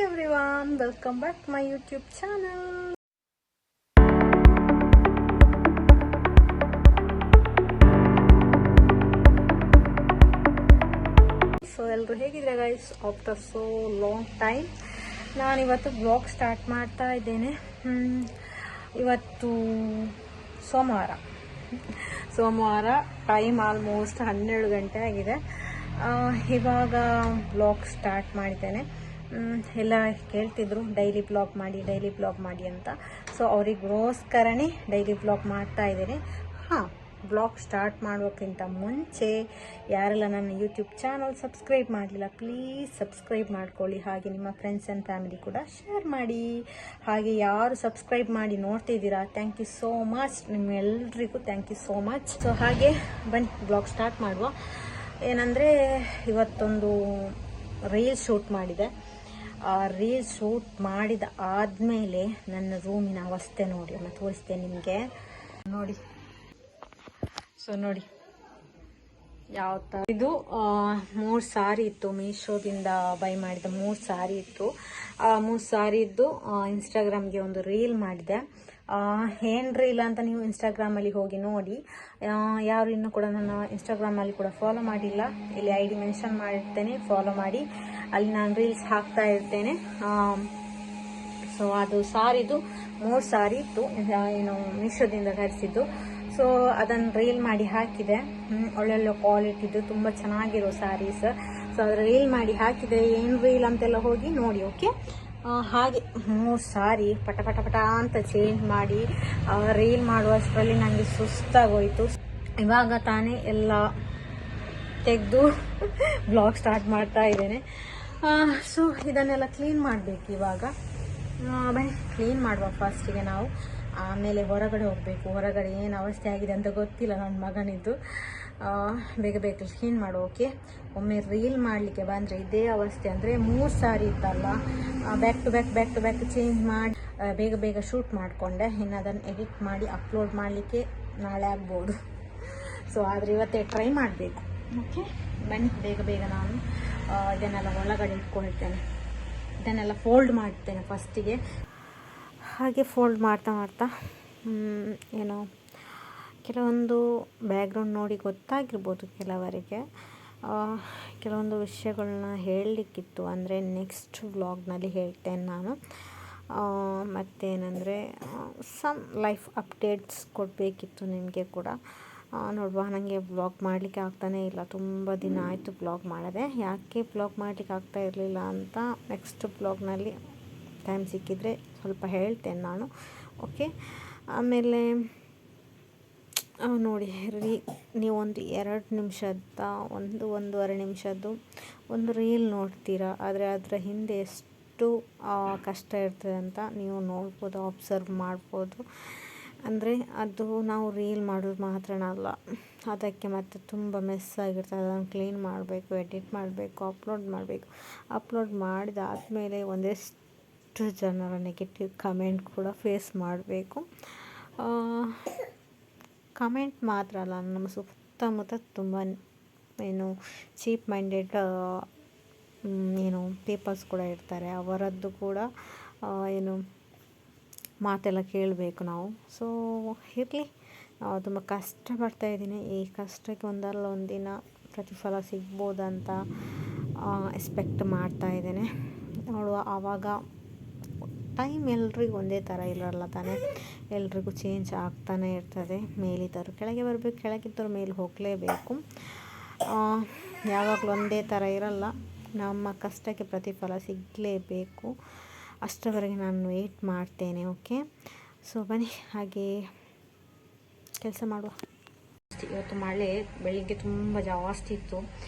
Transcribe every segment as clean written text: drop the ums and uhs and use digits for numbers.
everyone, welcome back to my YouTube channel. So ಎಲ್ಲರೂ ಹೇಗಿದ್ರೆ guys, after so long time ನಾನಿವತ್ತು blog start ಮಾಡ್ತಾ ಇದ್ದೇನೆ. ಇವತ್ತು ಸೋಮವಾರ ಟೈಮ್ ಆಲ್ಮೋಸ್ಟ್ 12 ಗಂಟೆ ಆಗಿದೆ. ಇವಾಗ ಬ್ಲಾಗ್ ಸ್ಟಾರ್ಟ್ ಮಾಡಿದ್ದೇನೆ. ಎಲ್ಲ ಕೇಳ್ತಿದ್ರು ಡೈಲಿ ಬ್ಲಾಗ್ ಮಾಡಿ ಅಂತ. ಸೊ ಅವರಿಗೋಸ್ಕರನೇ ಡೈಲಿ ಬ್ಲಾಗ್ ಮಾಡ್ತಾ ಇದ್ದೇನೆ. ಬ್ಲಾಗ್ ಸ್ಟಾರ್ಟ್ ಮಾಡೋಕ್ಕಿಂತ ಮುಂಚೆ ಯಾರೆಲ್ಲ ನನ್ನ ಯೂಟ್ಯೂಬ್ ಚಾನಲ್ ಸಬ್ಸ್ಕ್ರೈಬ್ ಮಾಡಲಿಲ್ಲ, ಪ್ಲೀಸ್ ಸಬ್ಸ್ಕ್ರೈಬ್ ಮಾಡ್ಕೊಳ್ಳಿ. ಹಾಗೆ ನಿಮ್ಮ ಫ್ರೆಂಡ್ಸ್ ಆ್ಯಂಡ್ ಫ್ಯಾಮಿಲಿ ಕೂಡ ಶೇರ್ ಮಾಡಿ. ಹಾಗೆ ಯಾರು ಸಬ್ಸ್ಕ್ರೈಬ್ ಮಾಡಿ ನೋಡ್ತಿದ್ದೀರಾ, ಥ್ಯಾಂಕ್ ಯು ಸೋ ಮಚ್. ನಿಮ್ಮೆಲ್ಲರಿಗೂ thank you so much. So ಹಾಗೆ ಬನ್ನಿ ಬ್ಲಾಗ್ ಸ್ಟಾರ್ಟ್ ಮಾಡುವ. ಏನಂದರೆ ಇವತ್ತೊಂದು ರೀಲ್ ಶೂಟ್ ಮಾಡಿದೆ. ಆ ರೀಲ್ ಶೂಟ್ ಮಾಡಿದ ಆದಮೇಲೆ ನನ್ನ ರೂಮಿನ ಅವಸ್ಥೆ ನೋಡಿ, ನಾನು ತೋರಿಸ್ತೇನೆ ನಿಮಗೆ. ನೋಡಿ, ಸೊ ನೋಡಿ ಯಾವ ಥರ ಇದು 3 ಸಾರಿ ಇತ್ತು. ಮೀಶೋದಿಂದ ಬೈ ಮಾಡಿದ 3 ಸಾರಿ ಇತ್ತು. 3 ಸಾರಿದ್ದು ಇನ್ಸ್ಟಾಗ್ರಾಮ್ಗೆ ಒಂದು ರೀಲ್ ಮಾಡಿದೆ. ಏನು ರೀಲ್ ಅಂತ ನೀವು ಇನ್ಸ್ಟಾಗ್ರಾಮಲ್ಲಿ ಹೋಗಿ ನೋಡಿ. ಯಾರು ಇನ್ನೂ ಕೂಡ ನನ್ನ ಇನ್ಸ್ಟಾಗ್ರಾಮಲ್ಲಿ ಕೂಡ ಫಾಲೋ ಮಾಡಿಲ್ಲ, ಇಲ್ಲಿ ID ಮೆನ್ಷನ್ ಮಾಡಿರ್ತೇನೆ, ಫಾಲೋ ಮಾಡಿ. ಅಲ್ಲಿ ನಾನು ರೀಲ್ಸ್ ಹಾಕ್ತಾ ಇರ್ತೇನೆ. ಸೊ ಅದು ಸಾರಿದು 3 ಸಾರಿ ಇತ್ತು, ಏನು ಮೀಶೋದಿಂದ ತರಿಸಿದ್ದು. ಸೊ ಅದನ್ನು ರೀಲ್ ಮಾಡಿ ಹಾಕಿದೆ. ಒಳ್ಳೊಳ್ಳೆ ಕ್ವಾಲಿಟಿದು ತುಂಬ ಚೆನ್ನಾಗಿರೋ ಸ್ಯಾರೀಸ್. ಸೊ ಅದು ರೀಲ್ ಮಾಡಿ ಹಾಕಿದೆ. ಏನು ರೀಲ್ ಅಂತೆಲ್ಲ ಹೋಗಿ ನೋಡಿ, ಓಕೆ. ಹಾಗೆ 3 ಸಾರಿ ಪಟ ಅಂತ ಚೇಂಜ್ ಮಾಡಿ ರೀಲ್ ಮಾಡುವಷ್ಟರಲ್ಲಿ ನನಗೆ ಸುಸ್ತಾಗೋಯ್ತು. ಇವಾಗ ತಾನೇ ಎಲ್ಲ ತೆಗೆದು ಬ್ಲಾಗ್ ಸ್ಟಾರ್ಟ್ ಮಾಡ್ತಾ ಇದ್ದೇನೆ. ಸೊ ಇದನ್ನೆಲ್ಲ ಕ್ಲೀನ್ ಮಾಡಬೇಕು ಇವಾಗ. ಬನ್ನಿ ಕ್ಲೀನ್ ಮಾಡುವ ಫಸ್ಟಿಗೆ ನಾವು, ಆಮೇಲೆ ಹೊರಗಡೆ ಹೋಗಬೇಕು. ಹೊರಗಡೆ ಏನು ಅವಸ್ಥೆ ಆಗಿದೆ ಅಂತ ಗೊತ್ತಿಲ್ಲ ನನ್ನ ಮಗನಿದ್ದು. ಬೇಗ ಕ್ಲೀನ್ ಮಾಡು, ಓಕೆ. ಒಮ್ಮೆ ರೀಲ್ ಮಾಡಲಿಕ್ಕೆ ಬಂದರೆ ಇದೇ ಅವಸ್ಥೆ. ಅಂದರೆ 3 ಸಾರಿ ಇತ್ತಲ್ಲ, ಬ್ಯಾಕ್ ಟು ಬ್ಯಾಕ್ ಚೇಂಜ್ ಮಾಡಿ ಬೇಗ ಶೂಟ್ ಮಾಡಿಕೊಂಡೆ. ಇನ್ನು ಅದನ್ನು ಎಡಿಟ್ ಮಾಡಿ ಅಪ್ಲೋಡ್ ಮಾಡಲಿಕ್ಕೆ ನಾಳೆ ಆಗ್ಬೋದು. ಸೊ ಆದರೆ ಇವತ್ತೇ ಟ್ರೈ ಮಾಡಬೇಕು, ಓಕೆ. ಬನ್ನಿ ಬೇಗ ನಾನು ಇದನ್ನೆಲ್ಲ ಒಳಗಡೆ ಇಟ್ಕೊಳ್ತೇನೆ. ಇದನ್ನೆಲ್ಲ ಫೋಲ್ಡ್ ಮಾಡ್ತೇನೆ ಫಸ್ಟಿಗೆ. ಹಾಗೆ ಫೋಲ್ಡ್ ಮಾಡ್ತಾ ಏನೋ ಕೆಲವೊಂದು ಬ್ಯಾಕ್ಗ್ರೌಂಡ್ ನೋಡಿ ಗೊತ್ತಾಗಿರ್ಬೋದು ಕೆಲವರಿಗೆ. ಕೆಲವೊಂದು ವಿಷಯಗಳನ್ನ ಹೇಳಲಿಕ್ಕಿತ್ತು, ಅಂದರೆ ನೆಕ್ಸ್ಟ್ ವ್ಲಾಗ್ನಲ್ಲಿ ಹೇಳ್ತೇನೆ ನಾನು. ಮತ್ತೇನೆಂದರೆ ಸಮ್ ಲೈಫ್ ಅಪ್ಡೇಟ್ಸ್ ಕೊಡಬೇಕಿತ್ತು ನಿಮಗೆ ಕೂಡ. ನೋಡುವ, ನನಗೆ ಬ್ಲಾಗ್ ಮಾಡಲಿಕ್ಕೆ ಆಗ್ತಾನೇ ಇಲ್ಲ. ತುಂಬ ದಿನ ಆಯಿತು ಬ್ಲಾಗ್ ಮಾಡದೆ. ಯಾಕೆ ಬ್ಲಾಗ್ ಮಾಡಲಿಕ್ಕೆ ಆಗ್ತಾ ಇರಲಿಲ್ಲ ಅಂತ ನೆಕ್ಸ್ಟ್ ಬ್ಲಾಗ್ನಲ್ಲಿ ಟೈಮ್ ಸಿಕ್ಕಿದರೆ ಸ್ವಲ್ಪ ಹೇಳ್ತೇನೆ ನಾನು, ಓಕೆ. ಆಮೇಲೆ ನೋಡಿ, ನೀವೊಂದು 2 ನಿಮಿಷದ 1-1.5 ನಿಮಿಷದ್ದು ಒಂದು ರೀಲ್ ನೋಡ್ತೀರಾ, ಆದರೆ ಅದರ ಹಿಂದೆ ಎಷ್ಟು ಕಷ್ಟ ಇರ್ತದೆ ಅಂತ ನೀವು ನೋಡ್ಬೋದು, ಅಬ್ಸರ್ವ್ ಮಾಡ್ಬೋದು. ಅಂದರೆ ಅದು ನಾವು ರೀಲ್ ಮಾಡೋದು ಮಾತ್ರನಲ್ಲ, ಅದಕ್ಕೆ ಮತ್ತು ತುಂಬ ಮೆಸ್ ಆಗಿರ್ತದೆ. ಅದನ್ನು ಕ್ಲೀನ್ ಮಾಡಬೇಕು, ಎಡಿಟ್ ಮಾಡಬೇಕು, ಅಪ್ಲೋಡ್ ಮಾಡಿದಾದಮೇಲೆ ಒಂದಷ್ಟು ಜನರ ನೆಗೆಟಿವ್ ಕಮೆಂಟ್ ಕೂಡ ಫೇಸ್ ಮಾಡಬೇಕು. ಕಮೆಂಟ್ ಮಾತ್ರ ಅಲ್ಲ, ನಮ್ಮ ಸುತ್ತಮುತ್ತ ತುಂಬ ಏನು ಚೀಪ್ ಮೈಂಡೆಡ್ ಏನು ಪೀಪಲ್ಸ್ ಕೂಡ ಇರ್ತಾರೆ. ಅವರದ್ದು ಕೂಡ ಏನು ಮಾತೆಲ್ಲ ಕೇಳಬೇಕು ನಾವು. ಸೊ ಇರಲಿ, ತುಂಬ ಕಷ್ಟಪಡ್ತಾಯಿದ್ದೀನಿ. ಈ ಕಷ್ಟಕ್ಕೆ ಒಂದಲ್ಲ ಒಂದಿನ ಪ್ರತಿಫಲ ಸಿಗ್ಬೋದಂತ ಎಕ್ಸ್ಪೆಕ್ಟ್ ಮಾಡ್ತಾಯಿದ್ದೇನೆ. ನೋಡುವ, ಆವಾಗ ಟೈಮ್ ಎಲ್ರಿಗೂ ಒಂದೇ ಥರ ಇರಲ್ಲ ತಾನೇ, ಎಲ್ರಿಗೂ ಚೇಂಜ್ ಆಗ್ತಾನೆ ಇರ್ತದೆ. ಮೇಲಿದ್ದವರು ಕೆಳಗೆ ಬರಬೇಕು, ಕೆಳಗಿದ್ದವರು ಮೇಲೆ ಹೋಗಲೇಬೇಕು. ಯಾವಾಗಲೂ ಒಂದೇ ಥರ ಇರಲ್ಲ. ನಮ್ಮ ಕಷ್ಟಕ್ಕೆ ಪ್ರತಿಫಲ ಸಿಗಲೇಬೇಕು. ಅಷ್ಟರವರೆಗೆ ನಾನು ವೆಯ್ಟ್ ಮಾಡ್ತೇನೆ, ಓಕೆ. ಸೊ ಬನ್ನಿ ಹಾಗೆ ಕೆಲಸ ಮಾಡುವ. ಇವತ್ತು ಮಳೆ ಬೆಳಿಗ್ಗೆ ತುಂಬ ಜಾಸ್ತಿ ಇತ್ತು,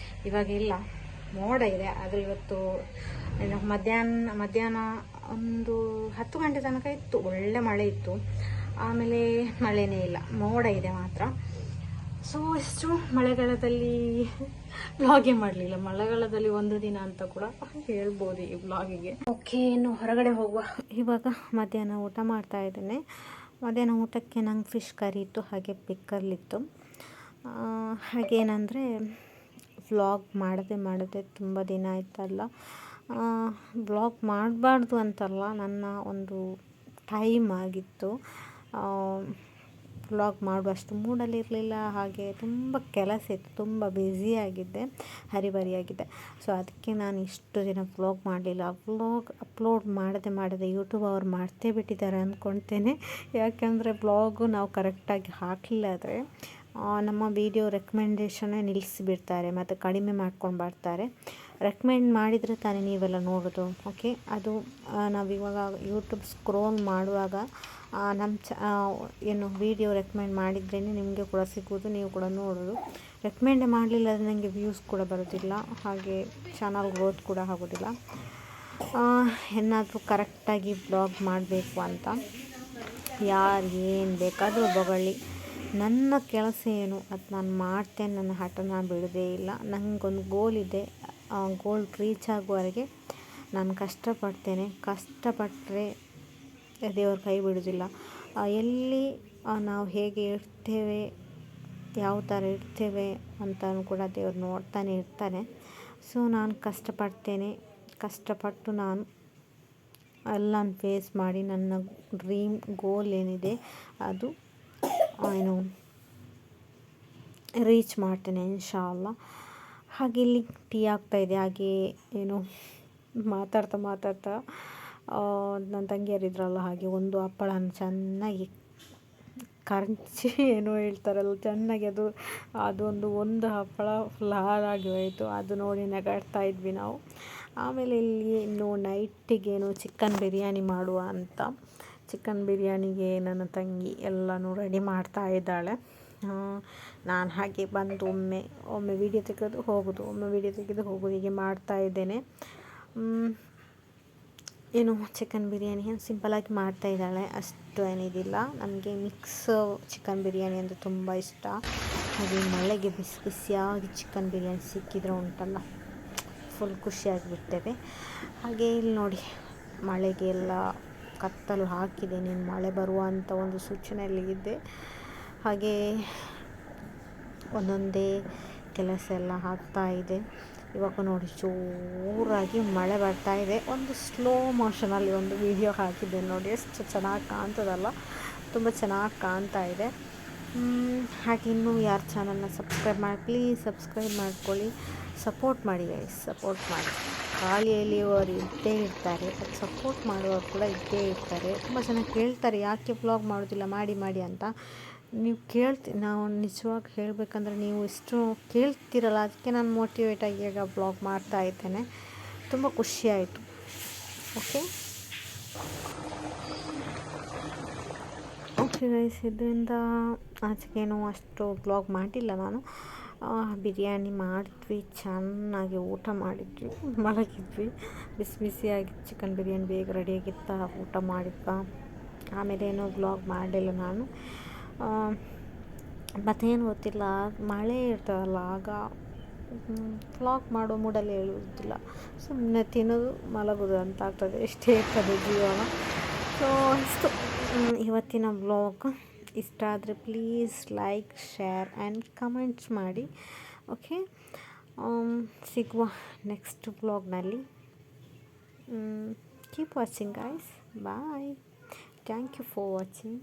ಇವಾಗೆಲ್ಲ ಮೋಡ ಇದೆ. ಆದರೆ ಇವತ್ತು ಮಧ್ಯಾಹ್ನ ಒಂದು 10 ಗಂಟೆ ತನಕ ಇತ್ತು, ಒಳ್ಳೆ ಮಳೆ ಇತ್ತು. ಆಮೇಲೆ ಮಳೆನೇ ಇಲ್ಲ, ಮೋಡ ಇದೆ ಮಾತ್ರ. ಸೊ ಎಷ್ಟು ಮಳೆಗಾಲದಲ್ಲಿ ವ್ಲಾಗೇ ಮಾಡಲಿಲ್ಲ. ಮಳೆಗಾಲದಲ್ಲಿ ಒಂದು ದಿನ ಅಂತ ಕೂಡ ಹೇಳ್ಬೋದು ಈ ವ್ಲಾಗಿಗೆ, ಓಕೆ. ಇನ್ನು ಹೊರಗಡೆ ಹೋಗುವ. ಇವಾಗ ಮಧ್ಯಾಹ್ನ ಊಟ ಮಾಡ್ತಾ ಇದ್ದೇನೆ. ಮಧ್ಯಾಹ್ನ ಊಟಕ್ಕೆ ನಂಗೆ ಫಿಶ್ ಕರಿ ಇತ್ತು, ಹಾಗೆ ಪಿಕ್ಕಲ್ಲಿತ್ತು. ಹಾಗೇನಂದರೆ ವ್ಲಾಗ್ ಮಾಡದೆ ತುಂಬ ದಿನ ಆಯ್ತಲ್ಲ. ಬ್ಲಾಗ್ ಮಾಡಬಾರ್ದು ಅಂತಲ್ಲ, ನನ್ನ ಒಂದು ಟೈಮ್ ಆಗಿತ್ತು. ವ್ಲಾಗ್ ಮಾಡುವಷ್ಟು ಮೂಡಲ್ಲಿ ಇರಲಿಲ್ಲ, ಹಾಗೆ ತುಂಬ ಕೆಲಸ ಇತ್ತು, ತುಂಬ ಬ್ಯುಸಿಯಾಗಿದ್ದೆ, ಹರಿಬರಿಯಾಗಿದ್ದೆ. ಸೊ ಅದಕ್ಕೆ ನಾನು ಇಷ್ಟು ದಿನ ವ್ಲಾಗ್ ಮಾಡಲಿಲ್ಲ. ಅಪ್ಲೋಡ್ ಮಾಡದೆ ಯೂಟ್ಯೂಬ್ ಅವ್ರು ಮಾಡ್ತೇ ಬಿಟ್ಟಿದ್ದಾರೆ ಅಂದ್ಕೊಳ್ತೇನೆ. ಯಾಕೆಂದರೆ ವ್ಲಾಗು ನಾವು ಕರೆಕ್ಟಾಗಿ ಹಾಕಲಿಲ್ಲ ಆದರೆ ನಮ್ಮ ವಿಡಿಯೋ ರೆಕಮೆಂಡೇಷನ್ನೇ ನಿಲ್ಲಿಸಿಬಿಡ್ತಾರೆ ಮತ್ತು ಕಡಿಮೆ ಮಾಡ್ಕೊಂಡು ಬರ್ತಾರೆ. ರೆಕಮೆಂಡ್ ಮಾಡಿದರೆ ತಾನೇ ನೀವೆಲ್ಲ ನೋಡೋದು. ಓಕೆ, ಅದು ನಾವಿವಾಗ ಯೂಟ್ಯೂಬ್ ಸ್ಕ್ರೋಲ್ ಮಾಡುವಾಗ ನಮ್ಮ ವಿಡಿಯೋ ರೆಕಮೆಂಡ್ ಮಾಡಿದ್ರೇ ನಿಮಗೆ ಕೂಡ ಸಿಗೋದು, ನೀವು ಕೂಡ ನೋಡೋದು. ರೆಕಮೆಂಡೇ ಮಾಡಲಿಲ್ಲ ಅಂದರೆ ನನಗೆ ವ್ಯೂಸ್ ಕೂಡ ಬರೋದಿಲ್ಲ, ಹಾಗೆ ಚಾನಲ್ ಗ್ರೋತ್ ಕೂಡ ಆಗೋದಿಲ್ಲ. ಏನಾದರೂ ಕರೆಕ್ಟಾಗಿ ಬ್ಲಾಗ್ ಮಾಡಬೇಕು ಅಂತ ಯಾರು ಏನು ಬೇಕಾದರೂ ಬೊಗಳಿ, ನನ್ನ ಕೆಲಸ ಏನು ಅದು ನಾನು ಮಾಡ್ತೇನೆ. ನನ್ನ ಹಠ ನಾನು ಬಿಡೋದೇ ಇಲ್ಲ. ನನಗೊಂದು ಗೋಲ್ ಇದೆ, ಗೋಲ್ ರೀಚ್ ಆಗುವವರೆಗೆ ನಾನು ಕಷ್ಟಪಡ್ತೇನೆ. ಕಷ್ಟಪಟ್ಟರೆ ದೇವ್ರ ಕೈ ಬಿಡೋದಿಲ್ಲ. ಎಲ್ಲಿ ನಾವು ಹೇಗೆ ಇರ್ತೇವೆ, ಯಾವ ಥರ ಇರ್ತೇವೆ ಅಂತಲೂ ಕೂಡ ದೇವ್ರು ನೋಡ್ತಾನೆ ಇರ್ತಾನೆ. ಸೊ ನಾನು ಕಷ್ಟಪಡ್ತೇನೆ. ಕಷ್ಟಪಟ್ಟು ನಾನು ಎಲ್ಲ ಫೇಸ್ ಮಾಡಿ ನನ್ನ ಡ್ರೀಮ್ ಗೋಲ್ ಏನಿದೆ ಅದು ರೀಚ್ ಮಾಡ್ತೇನೆ ಇನ್ಶಾ ಅಲ್ಲಾ. ಹಾಗೆ ಇಲ್ಲಿ ಟೀ ಆಗ್ತಾಯಿದೆ. ಹಾಗೆ ಮಾತಾಡ್ತಾ ನನ್ನ ತಂಗಿಯರಿದ್ರಲ್ಲ, ಹಾಗೆ ಒಂದು ಹಪ್ಪಳನ ಚೆನ್ನಾಗಿ ಕರ್ಚಿ ಹೇಳ್ತಾರಲ್ಲ, ಚೆನ್ನಾಗಿ ಒಂದು ಹಪ್ಪಳ ಫುಲ್ ಹಾಳಾಗಿ ಹೋಯಿತು. ಅದು ನೋಡಿ ನಗಾಡ್ತಾ ಇದ್ವಿ ನಾವು. ಆಮೇಲೆ ಇಲ್ಲಿ ನೈಟಿಗೆ ಚಿಕನ್ ಬಿರಿಯಾನಿ ಮಾಡುವ ಅಂತ, ಚಿಕನ್ ಬಿರಿಯಾನಿಗೆ ನನ್ನ ತಂಗಿ ಎಲ್ಲನೂ ರೆಡಿ ಮಾಡ್ತಾ ಇದ್ದಾಳೆ. ನಾನು ಹಾಗೆ ಬಂದು ಒಮ್ಮೆ ವೀಡಿಯೋ ತೆಗೆದು ಹೋಗೋದು, ಹೀಗೆ ಮಾಡ್ತಾ ಇದ್ದೇನೆ. ಚಿಕನ್ ಬಿರಿಯಾನಿ ಸಿಂಪಲಾಗಿ ಮಾಡ್ತಾ ಇದ್ದಾಳೆ, ಅಷ್ಟು ಏನಿದಿಲ್ಲ. ನನಗೆ ಮಿಕ್ಸ್ ಚಿಕನ್ ಬಿರಿಯಾನಿ ಅಂದರೆ ತುಂಬ ಇಷ್ಟ. ಹಾಗೆ ಮಳೆಗೆ ಬಿಸಿ ಬಿಸಿಯಾಗಿ ಚಿಕನ್ ಬಿರಿಯಾನಿ ಸಿಕ್ಕಿದ್ರೆ ಉಂಟಲ್ಲ, ಫುಲ್ ಖುಷಿಯಾಗಿಬಿಡ್ತೇವೆ. ಹಾಗೆ ಇಲ್ಲಿ ನೋಡಿ, ಮಳೆಗೆ ಎಲ್ಲ ಕತ್ತಲು ಹಾಕಿದೆ. ನೀನು ಮಳೆ ಬರುವಂಥ ಒಂದು ಸೂಚನೆಯಲ್ಲಿ ಇದ್ದೆ. ಹಾಗೆ ಒಂದೊಂದೇ ಕೆಲಸ ಎಲ್ಲ ಆಗ್ತಾ ಇದೆ. ಇವಾಗ ನೋಡಿ ಜೋರಾಗಿ ಮಳೆ ಬರ್ತಾ ಇದೆ. ಒಂದು ಸ್ಲೋ ಮೋಷನಲ್ಲಿ ಒಂದು ವಿಡಿಯೋ ಹಾಕಿದ್ದೆ ನೋಡಿ, ಎಷ್ಟು ಚೆನ್ನಾಗಿ ಕಾಣ್ತದಲ್ಲ, ತುಂಬ ಚೆನ್ನಾಗಿ ಕಾಣ್ತಾ ಇದೆ. ಹಾಗೆ ಇನ್ನೂ ಯಾರು ಚಾನಲ್ನ ಸಬ್ಸ್ಕ್ರೈಬ್ ಮಾಡಿ, ಪ್ಲೀಸ್ ಸಬ್ಸ್ಕ್ರೈಬ್ ಮಾಡ್ಕೊಳ್ಳಿ, ಸಪೋರ್ಟ್ ಮಾಡಿ ಗೈಸ್, ಸಪೋರ್ಟ್ ಮಾಡಿ. ಖಾಲಿಯಲ್ಲಿಯವರು ಇದ್ದೇ ಇರ್ತಾರೆ, ಸಪೋರ್ಟ್ ಮಾಡುವವರು ಕೂಡ ಇದ್ದೇ ಇರ್ತಾರೆ. ತುಂಬ ಜನ ಕೇಳ್ತಾರೆ ಯಾಕೆ ವ್ಲಾಗ್ ಮಾಡೋದಿಲ್ಲ, ಮಾಡಿ ಅಂತ. ನೀವು ನಾವು ನಿಜವಾಗಿ ಹೇಳಬೇಕಂದ್ರೆ ನೀವು ಇಷ್ಟು ಕೇಳ್ತಿರಲ್ಲ, ಅದಕ್ಕೆ ನಾನು ಮೋಟಿವೇಟ್ ಆಗಿ ಈಗ ಬ್ಲಾಗ್ ಮಾಡ್ತಾ ಇದ್ದೇನೆ. ತುಂಬ ಖುಷಿಯಾಯಿತು. ಓಕೆ ಗೈಸ್, ಇದರಿಂದ ಆಚೆಗೇನು ಅಷ್ಟು ಬ್ಲಾಗ್ ಮಾಡಿಲ್ಲ ನಾನು. ಬಿರಿಯಾನಿ ಮಾಡಿದ್ವಿ, ಚೆನ್ನಾಗಿ ಊಟ ಮಾಡಿದ್ವಿ, ಮಲಗಿದ್ವಿ. ಬಿಸಿ ಬಿಸಿಯಾಗಿ ಚಿಕನ್ ಬಿರಿಯಾನಿ ಬೇಗ ರೆಡಿಯಾಗಿತ್ತ, ಊಟ ಮಾಡಿದ್ವಾ. ಆಮೇಲೆ ಏನೋ ಬ್ಲಾಗ್ ಮಾಡಲಿಲ್ಲ ನಾನು. ಮತ್ತೇನು ಗೊತ್ತಿಲ್ಲ, ಮಳೆ ಇರ್ತದಲ್ಲ, ಆಗ ವ್ಲಾಗ್ ಮಾಡೋ ಮೂಡಲ್ಲಿ ಹೇಳುವುದಿಲ್ಲ, ಸುಮ್ಮನೆ ತಿನ್ನೋದು ಮಲಗೋದು ಅಂತ ಆಗ್ತದೆ. ಇಷ್ಟೇ ಇರ್ತದೆ ಜೀವನ. ಸೊ ಇಷ್ಟು ಇವತ್ತಿನ ವ್ಲಾಗ್. ಇಷ್ಟ ಆದರೆ please like, share and comments ಮಾಡಿ. ಓಕೆ, ಸಿಗುವ ನೆಕ್ಸ್ಟ್ ವ್ಲಾಗ್ನಲ್ಲಿ. Keep watching guys. Bye. Thank you for watching.